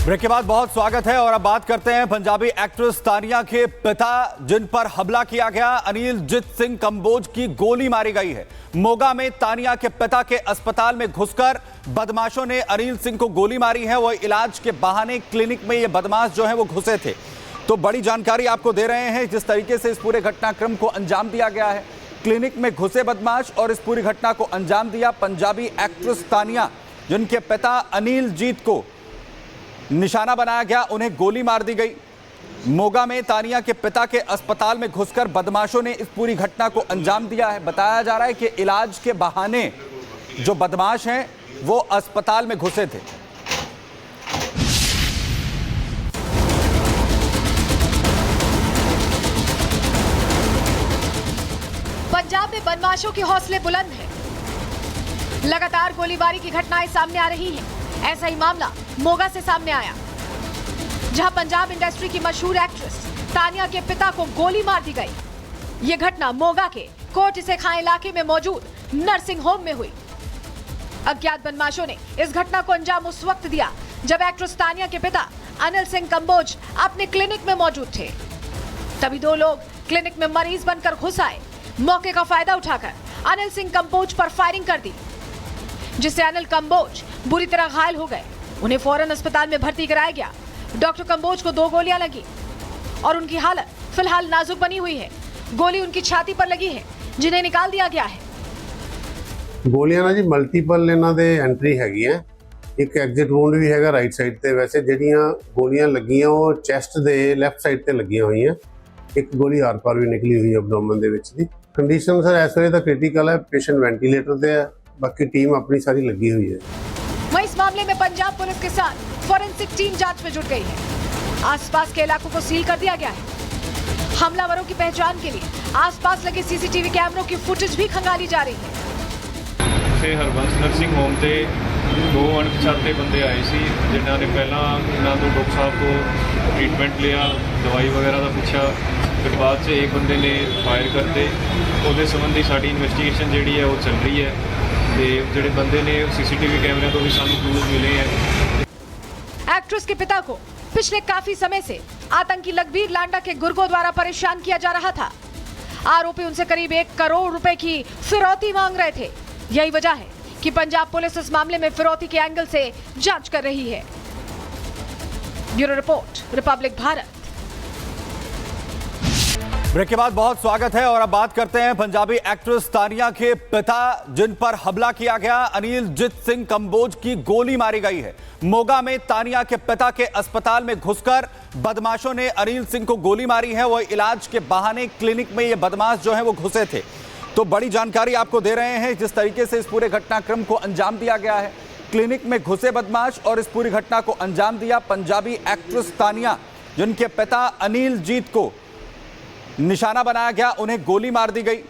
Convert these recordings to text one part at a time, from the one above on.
Break के बाद बहुत स्वागत है और अब बात करते हैं पंजाबी एक्ट्रेस तानिया के पिता जिन पर हमला किया गया। अनिलजीत सिंह कंबोज की गोली मारी गई है। मोगा में तानिया के पिता के अस्पताल में घुसकर बदमाशों ने अनिल सिंह को गोली मारी है। वो इलाज के बहाने क्लिनिक में ये बदमाश जो है वो घुसे थे। तो बड़ी जानकारी आपको दे रहे हैं जिस तरीके से इस पूरे घटनाक्रम को अंजाम दिया गया है। क्लिनिक में घुसे बदमाश और इस पूरी घटना को अंजाम दिया। पंजाबी एक्ट्रेस तानिया जिनके पिता अनिलजीत को निशाना बनाया गया, उन्हें गोली मार दी गई। मोगा में तानिया के पिता के अस्पताल में घुसकर बदमाशों ने इस पूरी घटना को अंजाम दिया है। बताया जा रहा है कि इलाज के बहाने जो बदमाश हैं वो अस्पताल में घुसे थे। पंजाब में बदमाशों के हौसले बुलंद हैं। लगातार गोलीबारी की घटनाएं सामने आ रही हैं। ऐसा ही मामला मोगा से सामने आया, जहां पंजाब इंडस्ट्री की मशहूर एक्ट्रेस तानिया के पिता को गोली मार दी गई। यह घटना मोगा के कोट से खां इलाके में मौजूद नर्सिंग होम में हुई। अज्ञात बदमाशों ने इस घटना को अंजाम उस वक्त दिया जब एक्ट्रेस तानिया के पिता अनिल सिंह कंबोज अपने क्लिनिक में मौजूद थे। तभी दो लोग क्लिनिक में मरीज बनकर घुस आए। मौके का फायदा उठाकर अनिल सिंह कंबोज पर फायरिंग कर दी, जिससे अनिल कंबोज बुरी तरह घायल हो गए। उन्हें फौरन अस्पताल में भर्ती कराया गया। डॉक्टर कंबोज को 2 गोलियां लगी और उनकी हालत फिलहाल नाजुक बनी हुई है। गोली उनकी छाती पर लगी है, जिन्हें निकाल दिया गया है। ਗੋਲੀਆਂ ਨਾ ਜੀ ਮਲਟੀਪਲ ਇਹਨਾਂ ਦੇ ਐਂਟਰੀ ਹੈਗੀ ਹੈ। ਇੱਕ ਐਗਜ਼ਿਟ ਵੂੰਡ ਵੀ ਹੈਗਾ ਰਾਈਟ ਸਾਈਡ ਤੇ। ਵੈਸੇ ਜਿਹੜੀਆਂ ਗੋਲੀਆਂ ਲੱਗੀਆਂ ਉਹ ਚੈਸਟ ਦੇ ਲੈਫਟ ਸਾਈਡ ਤੇ ਲੱਗੀਆਂ ਹੋਈਆਂ। ਇੱਕ ਗੋਲੀ ਆਰ ਪਾਰ ਵੀ ਨਿਕਲੀ ਹੋਈ ਹੈ ਐਬਡੋਮਨ ਦੇ ਵਿੱਚ ਦੀ। ਕੰਡੀਸ਼ਨ ਸਰ ਇਸ ਵੇਲੇ ਤਾਂ ਕ੍ਰਿਟੀਕਲ ਹੈ। ਪੇਸ਼ੈਂਟ ਵੈਂਟੀਲੇਟਰ ਤੇ ਹੈ। बाकी टीम अपनी सारी लगी हुई है। वहीं इस मामले में पंजाब पुलिस के साथ फॉरेंसिक टीम जांच में जुट गई है। आसपास के इलाकों को सील कर दिया गया है। हमलावरों की पहचान के लिए आसपास लगे सीसीटीवी कैमरों की फुटेज भी खंगाली जा रही है। से हरबंस नर्सिंग होम ते 2 अणपछाते बंदे आए सी, जिन्हों ने पहला इन्हों को डॉक्टर साहब को ट्रीटमेंट लिया, दवाई वगैरह का पूछा। फिर बाद से एक बंदे ने फायर करते। उसके संबंधी साड़ी इन्वेस्टिगेशन जी है वो चल रही है। ਜਿਹੜੇ ਬੰਦੇ ਨੇ सीसीटीवी कैमरे तो भी सानू क्लूज मिले हैं। एक्ट्रेस के पिता को पिछले काफी समय से आतंकी लखबीर लांडा के गुर्गों द्वारा परेशान किया जा रहा था। आरोपी उनसे करीब 1 करोड़ रुपए की फिरौती मांग रहे थे। यही वजह है कि पंजाब पुलिस इस मामले में फिरौती के एंगल से जांच कर रही है। Bureau report, Republic Bharat. Break के बाद बहुत स्वागत है और अब बात करते हैं पंजाबी एक्ट्रेस तानिया के पिता जिन पर हमला किया गया। अनिलजीत सिंह कंबोज की गोली मारी गई है। मोगा में तानिया के पिता के अस्पताल में घुसकर बदमाशों ने अनिल सिंह को गोली मारी है। वो इलाज के बहाने क्लिनिक में ये बदमाश जो है वो घुसे थे। तो बड़ी जानकारी आपको दे रहे हैं जिस तरीके से इस पूरे घटनाक्रम को अंजाम दिया गया है। क्लिनिक में घुसे बदमाश और इस पूरी घटना को अंजाम दिया। पंजाबी एक्ट्रेस तानिया जिनके पिता अनिलजीत को निशाना बनाया गया, उन्हें गोली मार दी गई।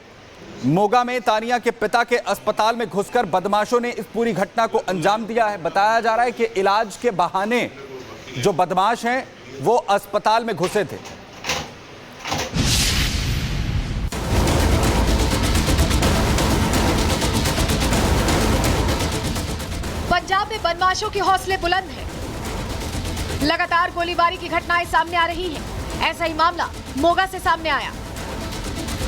मोगा में तानिया के पिता के अस्पताल में घुसकर बदमाशों ने इस पूरी घटना को अंजाम दिया है। बताया जा रहा है कि इलाज के बहाने जो बदमाश हैं वो अस्पताल में घुसे थे। पंजाब में बदमाशों के हौसले बुलंद हैं। लगातार गोलीबारी की घटनाएं सामने आ रही हैं। ऐसा ही मामला मोगा से सामने आया,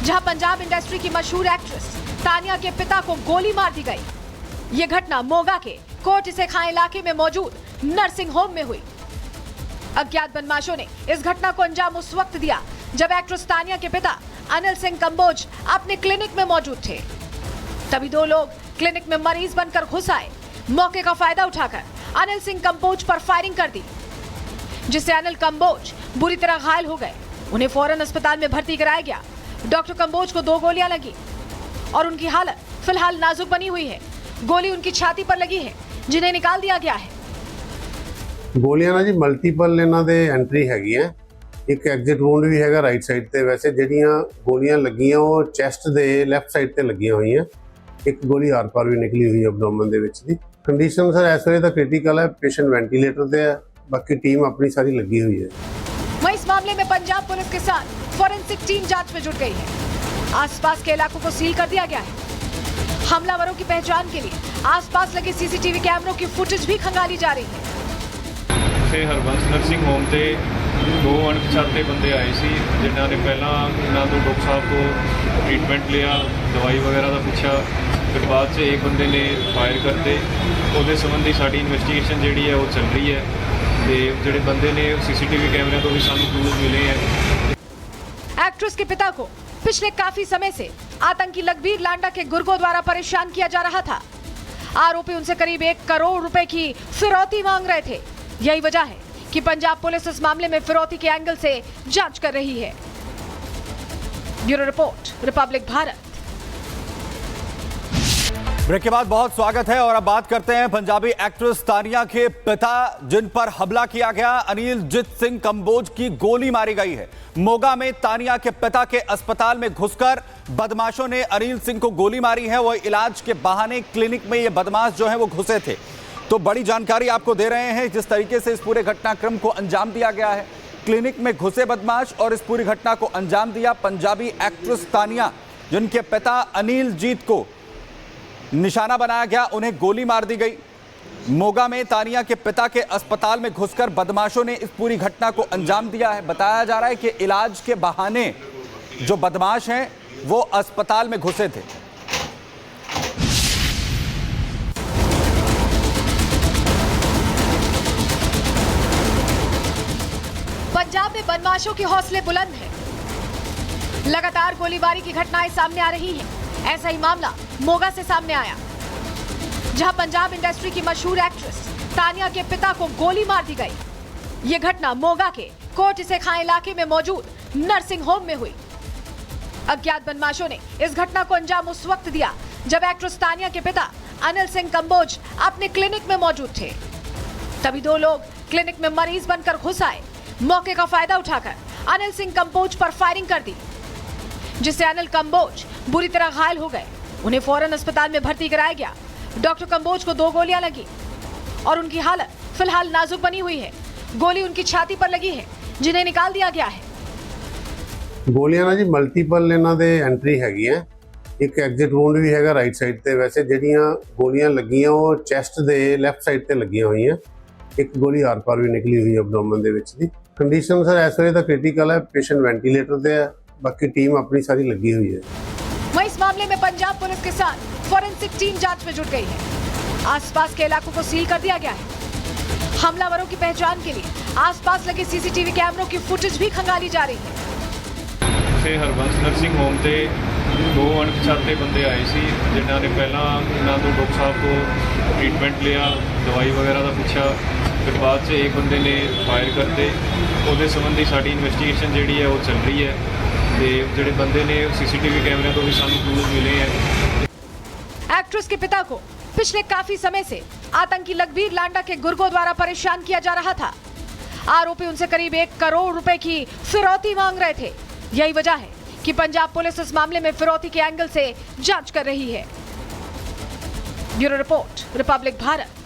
जहां पंजाब इंडस्ट्री की मशहूर एक्ट्रेस तानिया के पिता को गोली मार दी गई। यह घटना मोगा के कोट से खां इलाके में मौजूद नर्सिंग होम में हुई। अज्ञात बदमाशों ने इस घटना को अंजाम उस वक्त दिया जब एक्ट्रेस तानिया के पिता अनिल सिंह कंबोज अपने क्लिनिक में मौजूद थे। तभी 2 लोग क्लिनिक में मरीज बनकर घुस आए। मौके का फायदा उठाकर अनिल सिंह कंबोज पर फायरिंग कर दी, जिससे अनिल कंबोज बुरी तरह घायल हो गए। उन्हें फौरन अस्पताल में भर्ती कराया गया। डॉक्टर कंबोज को 2 गोलियां लगी और उनकी हालत फिलहाल नाजुक बनी हुई है। गोली उनकी छाती पर लगी है, जिन्हें निकाल दिया गया है। ਗੋਲੀਆਂ ਨਾ ਜੀ ਮਲਟੀਪਲ ਇਹਨਾਂ ਦੇ ਐਂਟਰੀ ਹੈਗੀ ਹੈ। ਇੱਕ ਐਗਜ਼ਿਟ ਵੂੰਡ ਵੀ ਹੈਗਾ ਰਾਈਟ ਸਾਈਡ ਤੇ। ਵੈਸੇ ਜਿਹੜੀਆਂ ਗੋਲੀਆਂ ਲੱਗੀਆਂ ਉਹ ਚੈਸਟ ਦੇ ਲੈਫਟ ਸਾਈਡ ਤੇ ਲੱਗੀਆਂ ਹੋਈਆਂ। ਇੱਕ ਗੋਲੀ ਆਰ ਪਾਰ ਵੀ ਨਿਕਲੀ ਹੋਈ ਹੈ ਐਬਡੋਮਨ ਦੇ ਵਿੱਚ ਦੀ। ਕੰਡੀਸ਼ਨ ਸਰ ਇਸ ਵੇਲੇ ਤਾਂ ਕ੍ਰਿਟੀਕਲ ਹੈ। ਪੇਸ਼ੈਂਟ ਵੈਂਟੀਲੇਟਰ ਤੇ ਹੈ। बाकी टीम अपनी सारी लगी हुई है। वहीं इस मामले में पंजाब पुलिस के साथ फॉरेंसिक टीम जांच में जुट गई है। आसपास के इलाकों को सील कर दिया गया है। हमलावरों की पहचान के लिए आसपास लगे सीसीटीवी कैमरों की फुटेज भी खंगाली जा रही है। ਤੇ ਹਰਬੰਸ ਨਰਸਿੰਗ ਹੋਮ ਤੇ ਦੋ ਅਣਪਛਾਤੇ ਬੰਦੇ ਆਏ ਸੀ ਜਿਨ੍ਹਾਂ ਨੇ ਪਹਿਲਾਂ ਇਹਨਾਂ ਤੋਂ ਡਾਕਟਰ ਸਾਹਿਬ ਤੋਂ ਟ੍ਰੀਟਮੈਂਟ ਲਿਆ, ਦਵਾਈ ਵਗੈਰਾ ਦਾ ਪੁੱਛਿਆ। ਫਿਰ ਬਾਅਦ 'ਚ ਇੱਕ ਬੰਦੇ ਨੇ ਫਾਇਰ ਕਰਤੇ। ਉਹਦੇ ਸੰਬੰਧੀ ਸਾਡੀ ਇਨਵੈਸਟੀਗੇਸ਼ਨ ਜਿਹੜੀ ਹੈ ਉਹ ਚੱਲ ਰਹੀ ਹੈ ਤੇ ਜਿਹੜੇ ਬੰਦੇ ਨੇ ਸੀਸੀਟੀਵੀ ਕੈਮਰਿਆਂ ਤੋਂ ਵੀ ਸਾਨੂੰ ਕਲੂਜ਼ ਮਿਲੇ ਹੈ। एक्ट्रेस के पिता को पिछले काफी समय से आतंकी लखबीर लांडा के गुर्गों द्वारा परेशान किया जा रहा था। आरोपी उनसे करीब 1 करोड़ रुपए की फिरौती मांग रहे थे। यही वजह है कि पंजाब पुलिस इस मामले में फिरौती के एंगल से जांच कर रही है। Bureau report, Republic Bharat. Break के बाद बहुत स्वागत है और अब बात करते हैं पंजाबी एक्ट्रेस तानिया के पिता जिन पर हमला किया गया। अनिलजीत सिंह कंबोज की गोली मारी गई है। मोगा में तानिया के पिता के अस्पताल में घुसकर बदमाशों ने अनिल सिंह को गोली मारी है। वो इलाज के बहाने क्लिनिक में ये बदमाश जो है वो घुसे थे। तो बड़ी जानकारी आपको दे रहे हैं जिस तरीके से इस पूरे घटनाक्रम को अंजाम दिया गया है। क्लिनिक में घुसे बदमाश और इस पूरी घटना को अंजाम दिया पंजाबी एक्ट्रेस तानिया, जिनके पिता अनिलजीत को निशाना बनाया गया, उन्हें गोली मार दी गई। मोगा में तानिया के पिता के अस्पताल में घुसकर बदमाशों ने इस पूरी घटना को अंजाम दिया है। बताया जा रहा है कि इलाज के बहाने जो बदमाश हैं वो अस्पताल में घुसे थे। पंजाब में बदमाशों के हौसले बुलंद हैं। लगातार गोलीबारी की घटनाएं सामने आ रही हैं। ऐसा ही मामला मोगा से सामने आया, जहां पंजाब इंडस्ट्री की मशहूर एक्ट्रेस तानिया के पिता को गोली मार दी गई। यह घटना मोगा के कोट से खां इलाके में मौजूद नर्सिंग होम में हुई। अज्ञात बदमाशों ने इस घटना को अंजाम उस वक्त दिया जब एक्ट्रेस तानिया के पिता अनिल सिंह कंबोज अपने क्लिनिक में मौजूद थे। तभी दो लोग क्लिनिक में मरीज बनकर घुस आए। मौके का फायदा उठाकर अनिल सिंह कंबोज पर फायरिंग कर दी, जिससे अनिल कंबोज बुरी तरह घायल हो गए। उन्हें फौरन अस्पताल में भर्ती कराया गया। डॉक्टर कंबोज को 2 गोलियां लगी और उनकी हालत फिलहाल नाजुक बनी हुई है। गोली उनकी छाती पर लगी है, जिन्हें निकाल दिया गया है। ਗੋਲੀਆਂ ਨਾਲ ਜੀ ਮਲਟੀਪਲ ਇਹਨਾਂ ਦੇ ਐਂਟਰੀ ਹੈਗੀ ਹੈ। ਇੱਕ ਐਗਜ਼ਿਟ ਵੂੰਡ ਵੀ ਹੈਗਾ ਰਾਈਟ ਸਾਈਡ ਤੇ। ਵੈਸੇ ਜਿਹੜੀਆਂ ਗੋਲੀਆਂ ਲੱਗੀਆਂ ਉਹ ਚੈਸਟ ਦੇ ਲੈਫਟ ਸਾਈਡ ਤੇ ਲੱਗੀਆਂ ਹੋਈਆਂ। ਇੱਕ ਗੋਲੀ ਆਰ-ਪਾਰ ਵੀ ਨਿਕਲੀ ਹੋਈ ਹੈ ਐਬਡੋਮਨ ਦੇ ਵਿੱਚ ਦੀ। ਕੰਡੀਸ਼ਨ ਸਰ ਇਸ ਵੇਲੇ ਤਾਂ ਕ੍ਰਿਟੀਕਲ ਹੈ, ਪੇਸ਼ੈਂਟ ਵੈਂਟੀਲੇਟਰ ਤੇ ਹੈ। बाकी टीम अपनी सारी लगी हुई है। वहीं इस मामले में पंजाब पुलिस के साथ फॉरेंसिक टीम जांच में जुट गई है। आसपास के इलाकों को सील कर दिया गया है। हमलावरों की पहचान के लिए आसपास लगे सीसीटीवी कैमरों की फुटेज भी खंगाली जा रही है। ਤੇ ਹਰਬੰਸ ਨਰਸਿੰਗ ਹੋਮ ਤੇ ਦੋ ਅਣਪਛਾਤੇ ਬੰਦੇ ਆਏ ਸੀ ਜਿਨ੍ਹਾਂ ਨੇ ਪਹਿਲਾਂ ਇਹਨਾਂ ਤੋਂ ਡਾਕਟਰ ਸਾਹਿਬ ਤੋਂ ਟ੍ਰੀਟਮੈਂਟ ਲਿਆ, ਦਵਾਈ ਵਗੈਰਾ ਦਾ ਪੁੱਛਿਆ। ਫਿਰ ਬਾਅਦ 'ਚ ਇੱਕ ਬੰਦੇ ਨੇ ਫਾਇਰ ਕਰਤੇ। ਉਹਦੇ ਸੰਬੰਧੀ ਸਾਡੀ ਇਨਵੈਸਟੀਗੇਸ਼ਨ ਜਿਹੜੀ ਹੈ ਉਹ ਚੱਲ ਰਹੀ ਹੈ ਤੇ ਜਿਹੜੇ ਬੰਦੇ ਨੇ ਸੀਸੀਟੀवी कैमरे तो भी सानू क्लूज मिले हैं। एक्ट्रेस के पिता को पिछले काफी समय से आतंकी लखबीर लांडा के गुर्गों द्वारा परेशान किया जा रहा था। आरोपी उनसे करीब 1 करोड़ रुपए की फिरौती मांग रहे थे। यही वजह है कि पंजाब पुलिस इस मामले में फिरौती के एंगल से जांच कर रही है। Bureau report, Republic Bharat.